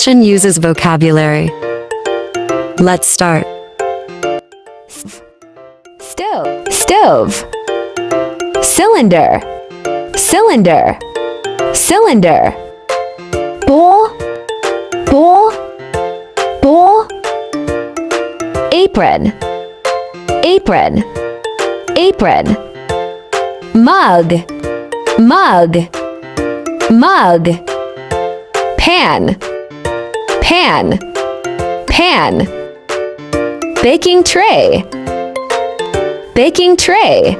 section uses vocabulary. Let's start. Stove, stove. Cylinder, cylinder, cylinder. Bowl, bowl, bowl. Apron, apron, apron. Mug, mug, mug. Pan, pan, pan. Baking tray, baking tray.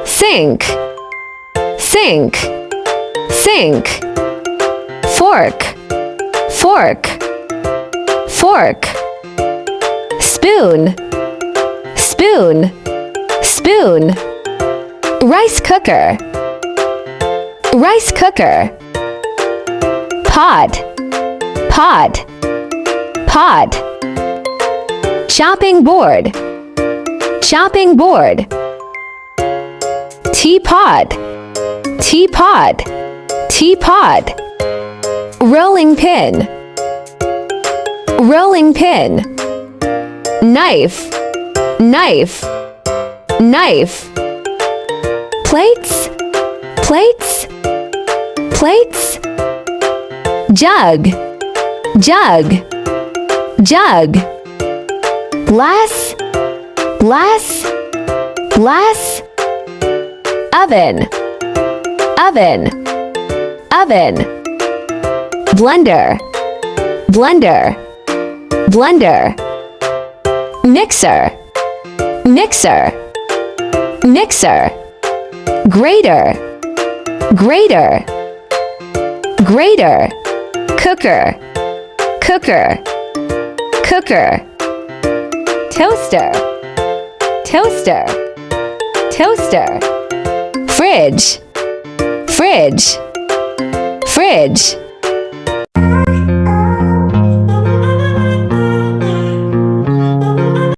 Sink, sink, sink. Fork, fork, fork. Spoon, spoon, spoon. Rice cooker, rice cooker. Pot, pot, pot. Chopping board, chopping board. Teapot, teapot, teapot. Rolling pin, rolling pin. Knife, knife, knife. Plates, plates, plates. Jug, jug, jug. Glass, glass, glass. Oven, oven, oven. Blender, blender, blender. Mixer, mixer, mixer. Grater, grater, grater. Cooker, cooker, cooker. Toaster, toaster, toaster. Fridge, fridge, fridge.